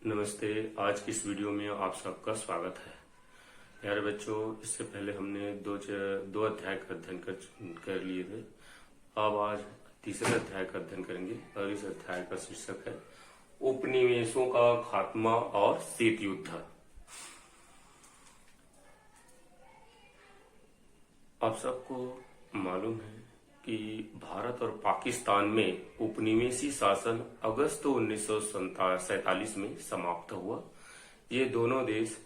नमस्ते। आज की इस वीडियो में आप सबका स्वागत है। प्यारे बच्चों, इससे पहले हमने दो अध्याय का अध्ययन कर लिए थे। अब आज तीसरे अध्याय का अध्ययन करेंगे और इस अध्याय का शीर्षक है उपनिवेशों का खात्मा और शीत युद्ध। आप सबको मालूम है कि भारत और पाकिस्तान में उपनिवेशी शासन अगस्त 1947 में समाप्त हुआ। ये दोनों देश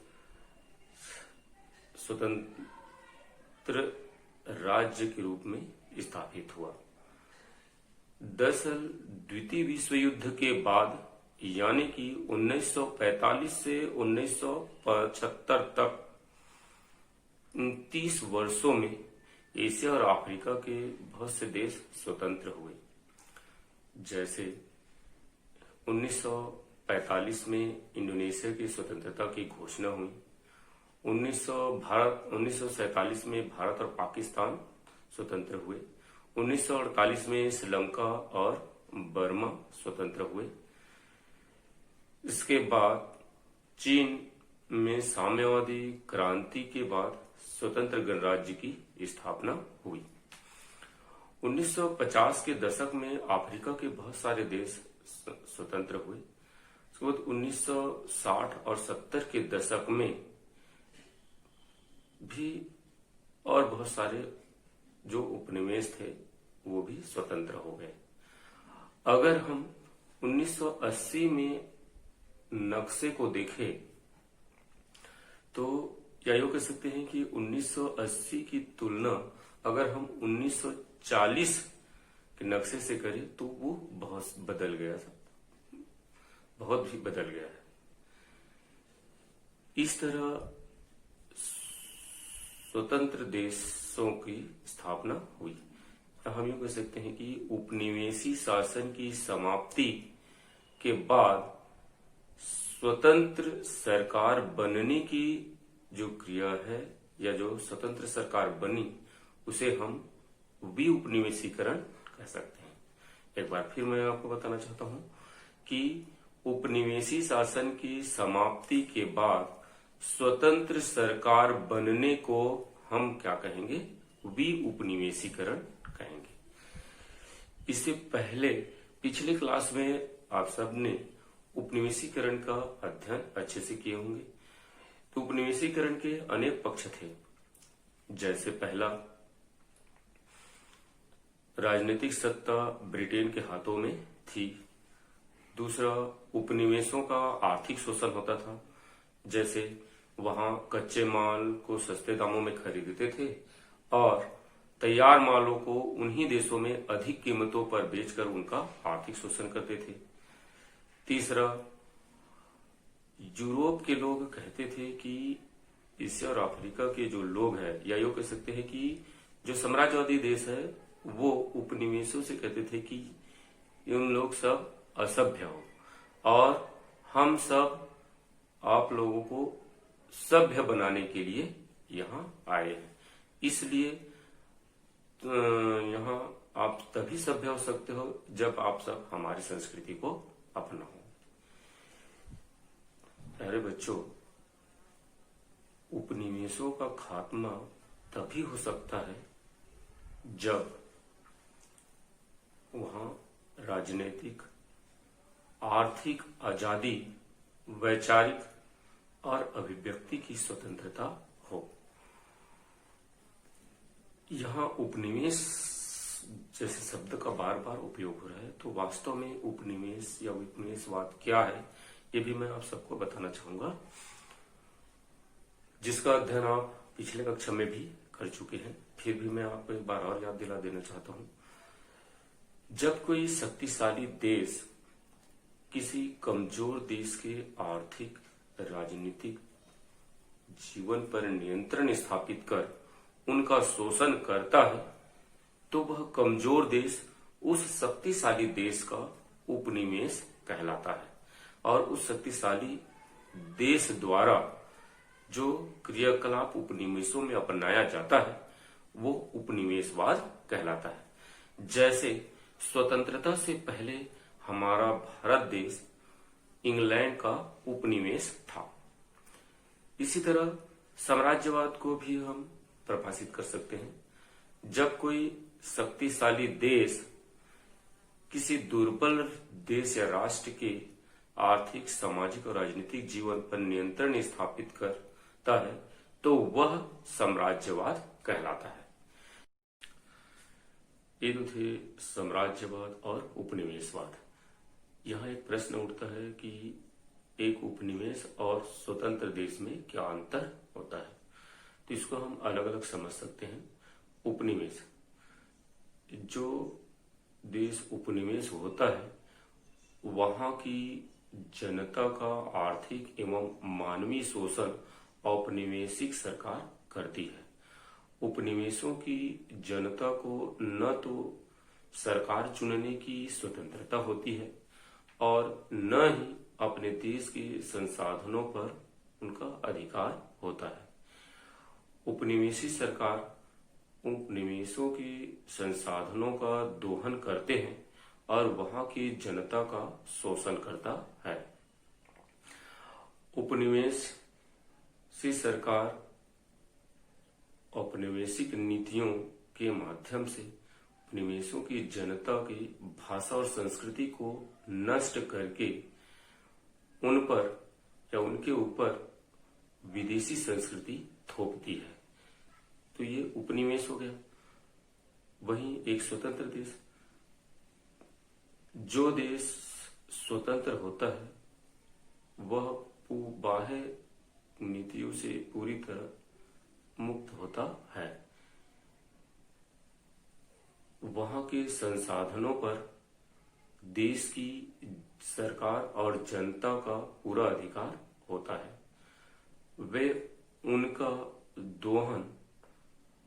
स्वतंत्र राज्य के रूप में स्थापित हुआ। दरअसल द्वितीय विश्व युद्ध के बाद यानी कि 1945 से 1975 तक 30 वर्षों में एशिया और अफ्रीका के बहुत से देश स्वतंत्र हुए। जैसे 1945 में इंडोनेशिया की स्वतंत्रता की घोषणा हुई। 1947 में भारत और पाकिस्तान स्वतंत्र हुए। 1948 में श्रीलंका और बर्मा स्वतंत्र हुए। इसके बाद चीन में साम्यवादी क्रांति के बाद स्वतंत्र गणराज्य की स्थापना हुई। 1950 के दशक में अफ्रीका के बहुत सारे देश स्वतंत्र हुए। उसके बाद 1960 और 70 के दशक में भी और बहुत सारे जो उपनिवेश थे वो भी स्वतंत्र हो गए। अगर हम 1980 में नक्शे को देखें तो या यूं कह सकते हैं कि 1980 की तुलना अगर हम 1940 के नक्शे से करें तो वो बहुत बदल गया, बहुत भी बदल गया है। इस तरह स्वतंत्र देशों की स्थापना हुई। हम यूं कह सकते हैं कि उपनिवेशी शासन की समाप्ति के बाद स्वतंत्र सरकार बनने की जो क्रिया है या जो स्वतंत्र सरकार बनी उसे हम उपनिवेशीकरण कह सकते हैं। एक बार फिर मैं आपको बताना चाहता हूं कि उपनिवेशी शासन की समाप्ति के बाद स्वतंत्र सरकार बनने को हम क्या कहेंगे? उपनिवेशीकरण कहेंगे। इससे पहले पिछले क्लास में आप सबने उपनिवेशीकरण का अध्ययन अच्छे से किए होंगे। तो उपनिवेशीकरण के अनेक पक्ष थे। जैसे पहला, राजनीतिक सत्ता ब्रिटेन के हाथों में थी। दूसरा, उपनिवेशों का आर्थिक शोषण होता था। जैसे वहां कच्चे माल को सस्ते दामों में खरीदते थे और तैयार मालों को उन्हीं देशों में अधिक कीमतों पर बेचकर उनका आर्थिक शोषण करते थे। तीसरा, यूरोप के लोग कहते थे कि एशिया और अफ्रीका के जो लोग हैं या यूं कह सकते हैं कि जो साम्राज्यवादी देश है वो उपनिवेशों से कहते थे कि उन लोग सब असभ्य हो और हम सब आप लोगों को सभ्य बनाने के लिए यहाँ आए हैं। इसलिए यहाँ आप तभी सभ्य हो सकते हो जब आप सब हमारी संस्कृति को अपनाओ। अरे बच्चों, उपनिवेशों का खात्मा तभी हो सकता है जब वहां राजनीतिक, आर्थिक आजादी, वैचारिक और अभिव्यक्ति की स्वतंत्रता हो। यहाँ उपनिवेश जैसे शब्द का बार बार उपयोग हो रहा है, तो वास्तव में उपनिवेश या उपनिवेशवाद क्या है ये भी मैं आप सबको बताना चाहूंगा, जिसका अध्ययन आप पिछले कक्षा में भी कर चुके हैं। फिर भी मैं आपको एक बार और याद दिला देना चाहता हूं। जब कोई शक्तिशाली देश किसी कमजोर देश के आर्थिक, राजनीतिक जीवन पर नियंत्रण स्थापित कर उनका शोषण करता है तो वह कमजोर देश उस शक्तिशाली देश का उपनिवेश कहलाता है और उस शक्तिशाली देश द्वारा जो क्रियाकलाप उपनिवेशों में अपनाया जाता है वो उपनिवेशवाद कहलाता है। जैसे स्वतंत्रता से पहले हमारा भारत देश इंग्लैंड का उपनिवेश था। इसी तरह साम्राज्यवाद को भी हम परिभाषित कर सकते हैं। जब कोई शक्तिशाली देश किसी दुर्बल देश या राष्ट्र के आर्थिक, सामाजिक और राजनीतिक जीवन पर नियंत्रण स्थापित करता है तो वह साम्राज्यवाद कहलाता है। ये तो थे साम्राज्यवाद और उपनिवेशवाद। यहाँ एक प्रश्न उठता है कि एक उपनिवेश और स्वतंत्र देश में क्या अंतर होता है, तो इसको हम अलग अलग समझ सकते हैं। उपनिवेश, जो देश उपनिवेश होता है वहां की जनता का आर्थिक एवं मानवीय शोषण औपनिवेशिक सरकार करती है। उपनिवेशों की जनता को न तो सरकार चुनने की स्वतंत्रता होती है और न ही अपने देश के संसाधनों पर उनका अधिकार होता है। उपनिवेशी सरकार उपनिवेशों के संसाधनों का दोहन करते हैं और वहां की जनता का शोषण करता है। उपनिवेशी सरकार औपनिवेशिक नीतियों के माध्यम से उपनिवेशों की जनता की भाषा और संस्कृति को नष्ट करके उन पर या उनके ऊपर विदेशी संस्कृति थोपती है, तो ये उपनिवेश हो गया। वहीं एक स्वतंत्र देश, जो देश स्वतंत्र होता है वह बाह्य नीतियों से पूरी तरह मुक्त होता है। वहां के संसाधनों पर देश की सरकार और जनता का पूरा अधिकार होता है। वे उनका दोहन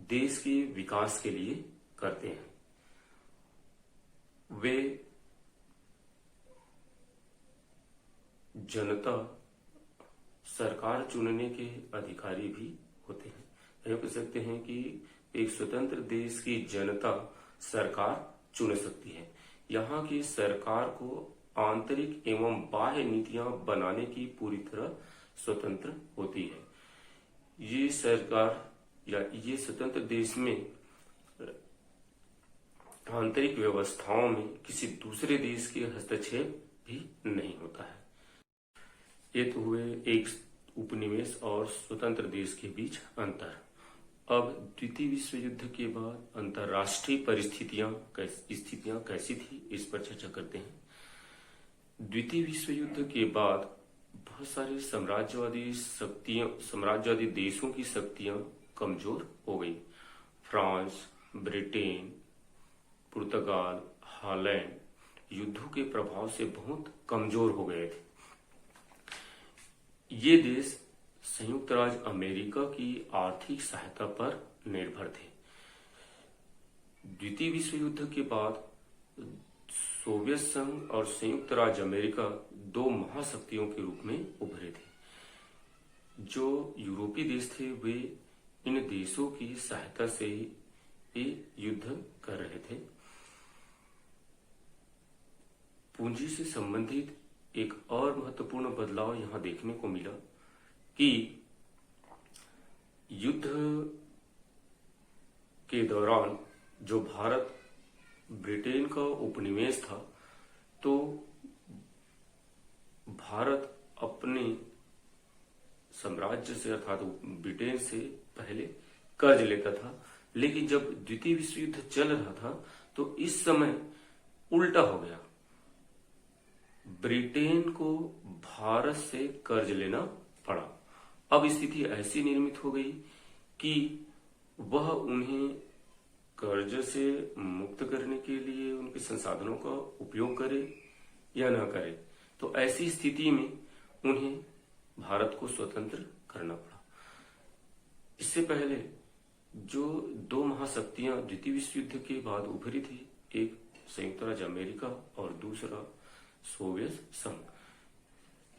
देश के विकास के लिए करते हैं। वे जनता सरकार चुनने के अधिकारी भी होते हैं। यह कह सकते हैं कि एक स्वतंत्र देश की जनता सरकार चुन सकती है। यहाँ की सरकार को आंतरिक एवं बाह्य नीतियां बनाने की पूरी तरह स्वतंत्र होती है। ये सरकार या ये स्वतंत्र देश में आंतरिक व्यवस्थाओं में किसी दूसरे देश के हस्तक्षेप भी नहीं होता है। ये तो हुए एक उपनिवेश और स्वतंत्र देश के बीच अंतर। अब द्वितीय विश्व युद्ध के बाद अंतर्राष्ट्रीय स्थितियां कैसी थी, इस पर चर्चा करते हैं। द्वितीय विश्व युद्ध के बाद बहुत सारे साम्राज्यवादी देशों की शक्तियां कमजोर हो गई। फ्रांस, ब्रिटेन, पुर्तगाल, हॉलैंड युद्धों के प्रभाव से बहुत कमजोर हो गए थे। ये देश संयुक्त राज्य अमेरिका की आर्थिक सहायता पर निर्भर थे। द्वितीय विश्व युद्ध के बाद सोवियत संघ और संयुक्त राज्य अमेरिका दो महाशक्तियों के रूप में उभरे थे। जो यूरोपीय देश थे वे इन देशों की सहायता से ही युद्ध कर रहे थे। पूंजी से संबंधित एक और महत्वपूर्ण बदलाव यहां देखने को मिला कि युद्ध के दौरान जो भारत ब्रिटेन का उपनिवेश था, तो भारत अपने साम्राज्य से अर्थात ब्रिटेन से पहले कर्ज लेता था, लेकिन जब द्वितीय विश्व युद्ध चल रहा था तो इस समय उल्टा हो गया। ब्रिटेन को भारत से कर्ज लेना पड़ा। अब स्थिति ऐसी निर्मित हो गई कि वह उन्हें कर्ज से मुक्त करने के लिए उनके संसाधनों का उपयोग करे या न करे। तो ऐसी स्थिति में उन्हें भारत को स्वतंत्र करना पड़ा। इससे पहले जो दो महाशक्तियां द्वितीय विश्व युद्ध के बाद उभरी थी, एक संयुक्त राज्य अमेरिका और दूसरा सोवियत संघ,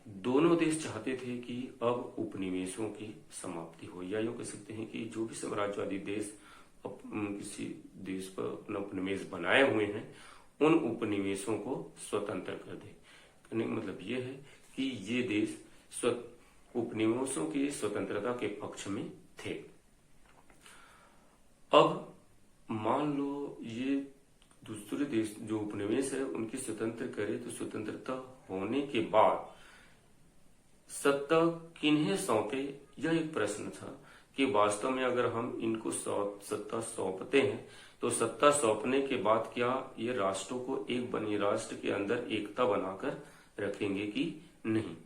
दोनों देश चाहते थे कि अब उपनिवेशों की समाप्ति हो, या यूं कह सकते हैं कि जो भी साम्राज्यवादी देश किसी देश पर अपना उपनिवेश बनाए हुए हैं उन उपनिवेशों को स्वतंत्र कर दे। कहने का मतलब यह है कि ये देश उपनिवेशों की स्वतंत्रता के पक्ष में थे। अब मान लो ये दूसरे देश जो उपनिवेश है उनकी स्वतंत्र करे, तो स्वतंत्रता होने के बाद सत्ता किन्हें सौंपे, यह एक प्रश्न था कि वास्तव में अगर हम इनको सत्ता सौंपते हैं तो सत्ता सौंपने के बाद क्या ये राष्ट्रों को एक बनी राष्ट्र के अंदर एकता बनाकर रखेंगे कि नहीं।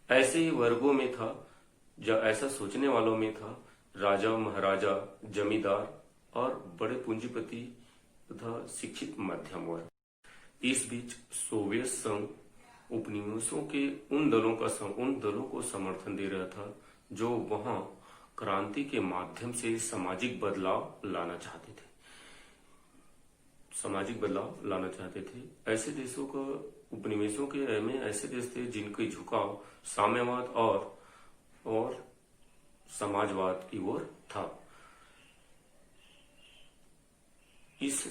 ऐसे ही वर्गों में था, जब ऐसा सोचने वालों में था राजा, महाराजा, जमींदार और बड़े पूंजीपति तथा शिक्षित मध्यम वर्ग। इस बीच सोवियत संघ उपनिवेशों के उन दलों को समर्थन दे रहा था जो वहां क्रांति के माध्यम से सामाजिक बदलाव लाना चाहते थे। ऐसे देशों का उपनिवेशों के में ऐसे देश थे जिनके झुकाव साम्यवाद और समाजवाद की ओर था। इस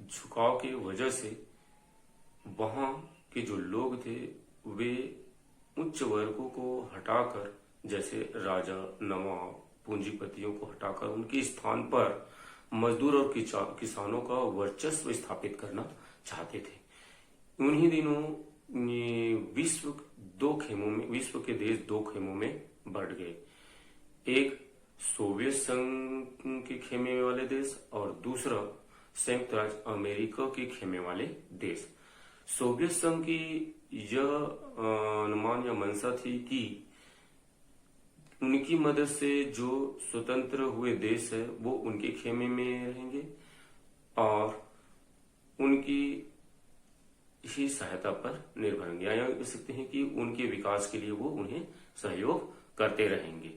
झुकाव की वजह से वहां के जो लोग थे वे उच्च वर्गों को हटाकर, जैसे राजा, नवाब, पूंजीपतियों को हटाकर उनके स्थान पर मजदूर और किसानों का वर्चस्व स्थापित करना चाहते थे। उन्हीं दिनों विश्व के देश दो खेमों में बढ़ गए, एक सोवियत संघ के खेमे वाले देश और दूसरा संयुक्त राज्य अमेरिका के खेमे वाले देश। सोवियत संघ की यह अनुमान या मंशा थी कि उनकी मदद से जो स्वतंत्र हुए देश है वो उनके खेमे में रहेंगे और उनकी ही सहायता पर निर्भर रहेंगे, या कह सकते हैं कि उनके विकास के लिए वो उन्हें सहयोग करते रहेंगे।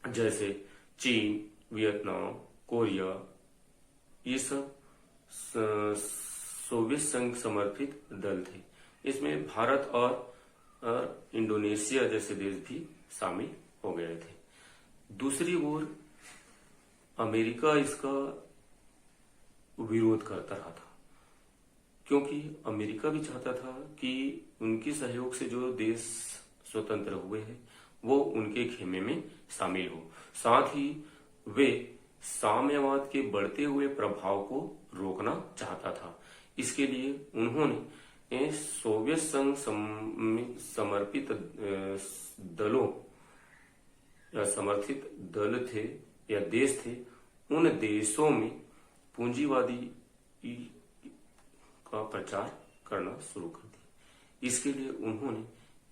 जैसे चीन, वियतनाम, कोरिया, ये सब सोवियत संघ समर्थित दल थे। इसमें भारत और इंडोनेशिया जैसे देश भी शामिल हो गए थे। दूसरी ओर अमेरिका इसका विरोध करता रहा था, क्योंकि अमेरिका भी चाहता था कि उनके सहयोग से जो देश स्वतंत्र हुए हैं वो उनके खेमे में शामिल हो। साथ ही वे साम्यवाद के बढ़ते हुए प्रभाव को रोकना चाहता था। इसके लिए उन्होंने सोवियत संघ समर्पित दलों या समर्थित दल थे या देश थे, उन देशों में पूंजीवादी का प्रचार करना शुरू कर दिया। इसके लिए उन्होंने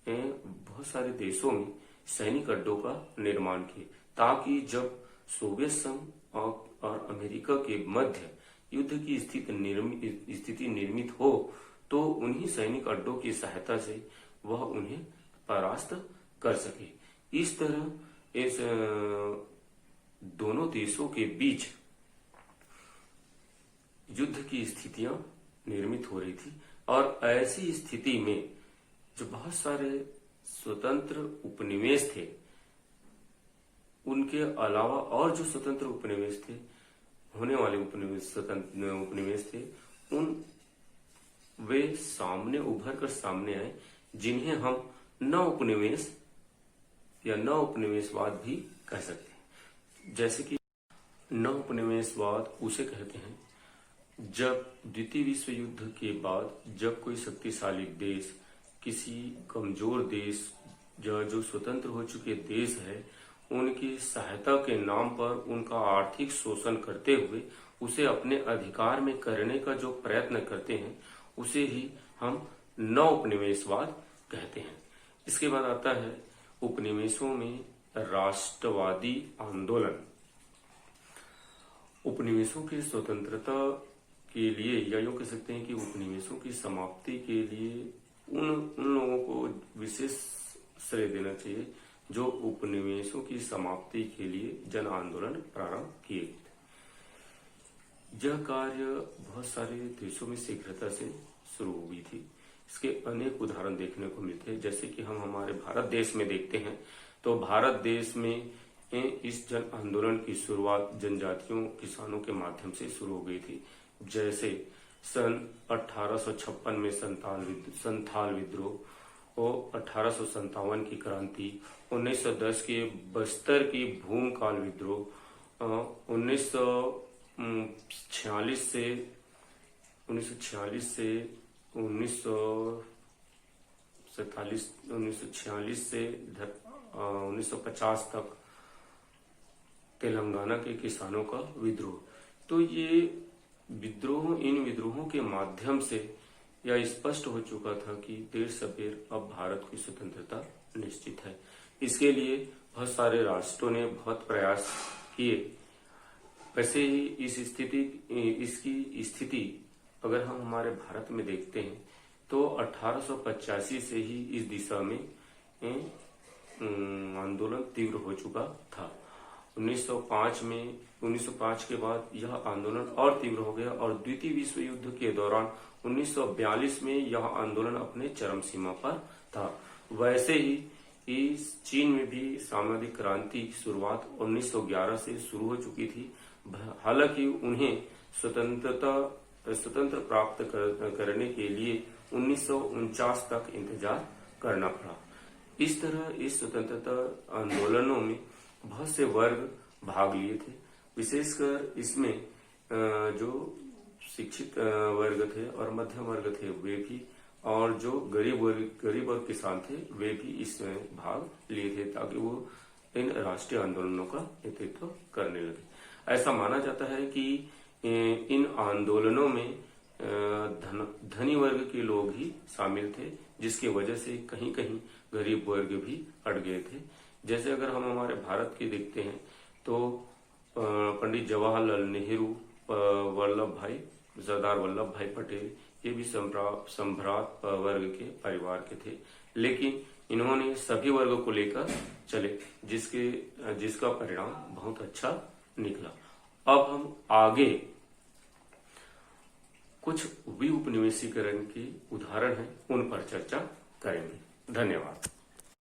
बहुत सारे देशों में सैनिक अड्डों का निर्माण किया, ताकि जब सोवियत संघ और अमेरिका के मध्य युद्ध की स्थिति निर्मित हो तो उन्हीं सैनिक अड्डों की सहायता से वह उन्हें परास्त कर सके। इस तरह इस दोनों देशों के बीच युद्ध की स्थितियां निर्मित हो रही थी और ऐसी स्थिति में जो बहुत सारे स्वतंत्र उपनिवेश थे, उनके अलावा और जो स्वतंत्र उपनिवेश थे, होने वाले स्वतंत्र उपनिवेश थे, वे उभर कर सामने आए, जिन्हें हम नव उपनिवेश या नव उपनिवेशवाद भी कह सकते हैं। जैसे कि नव उपनिवेशवाद उसे कहते हैं जब द्वितीय विश्व युद्ध के बाद जब कोई शक्तिशाली देश किसी कमजोर देश जो स्वतंत्र हो चुके देश है उनकी सहायता के नाम पर उनका आर्थिक शोषण करते हुए उसे अपने अधिकार में करने का जो प्रयत्न करते हैं उसे ही हम नव उपनिवेशवाद कहते हैं। इसके बाद आता है उपनिवेशों में राष्ट्रवादी आंदोलन। उपनिवेशों की स्वतंत्रता के लिए या यूं कह सकते हैं कि उपनिवेशों की समाप्ति के लिए उन लोगों को विशेष श्रेय देना चाहिए जो उपनिवेशों की समाप्ति के लिए जन आंदोलन प्रारंभ किए गए थे। यह कार्य बहुत सारे देशों में शीघ्रता से शुरू हुई थी। इसके अनेक उदाहरण देखने को मिलते हैं। जैसे कि हम हमारे भारत देश में देखते हैं तो भारत देश में इस जन आंदोलन की शुरुआत जनजातियों किसानों के माध्यम से शुरू हो गई थी। जैसे सन 1856 में संथाल विद्रोह, वो 1857 की क्रांति, 1910 के बस्तर की भूमकाल विद्रोह, 1946 से 1946 से इधर 1950 तक तेलंगाना के किसानों का विद्रोह। तो ये इन विद्रोहों के माध्यम से यह स्पष्ट हो चुका था कि देर सबेर अब भारत की स्वतंत्रता निश्चित है। इसके लिए बहुत सारे राष्ट्रों ने बहुत प्रयास किए। वैसे ही इसकी स्थिति अगर हम हमारे भारत में देखते हैं तो 1885 से ही इस दिशा में आंदोलन तीव्र हो चुका था। 1905 के बाद यह आंदोलन और तीव्र हो गया और द्वितीय विश्व युद्ध के दौरान 1942 में यह आंदोलन अपने चरम सीमा पर था। वैसे ही इस चीन में भी सामाजिक क्रांति की शुरुआत 1911 से शुरू हो चुकी थी। हालांकि उन्हें स्वतंत्र प्राप्त करने के लिए 1949 तक इंतजार करना पड़ा। इस तरह इस स्वतंत्रता आंदोलनों में बहुत से वर्ग भाग लिए थे। विशेषकर इसमें जो शिक्षित वर्ग थे और मध्यम वर्ग थे वे भी, और जो गरीब और किसान थे वे भी इसमें भाग लिए थे ताकि वो इन राष्ट्रीय आंदोलनों का नेतृत्व करने लगे। ऐसा माना जाता है कि इन आंदोलनों में धनी वर्ग के लोग ही शामिल थे, जिसकी वजह से कहीं कहीं गरीब वर्ग भी अड़ गए थे। जैसे अगर हम हमारे भारत की देखते हैं तो पंडित जवाहरलाल नेहरू, सरदार वल्लभ भाई पटेल, ये भी सम्भ्रात वर्ग के परिवार के थे, लेकिन इन्होंने सभी वर्ग को लेकर चले, जिसका परिणाम बहुत अच्छा निकला। अब हम आगे कुछ उपनिवेशीकरण के उदाहरण हैं उन पर चर्चा करेंगे। धन्यवाद।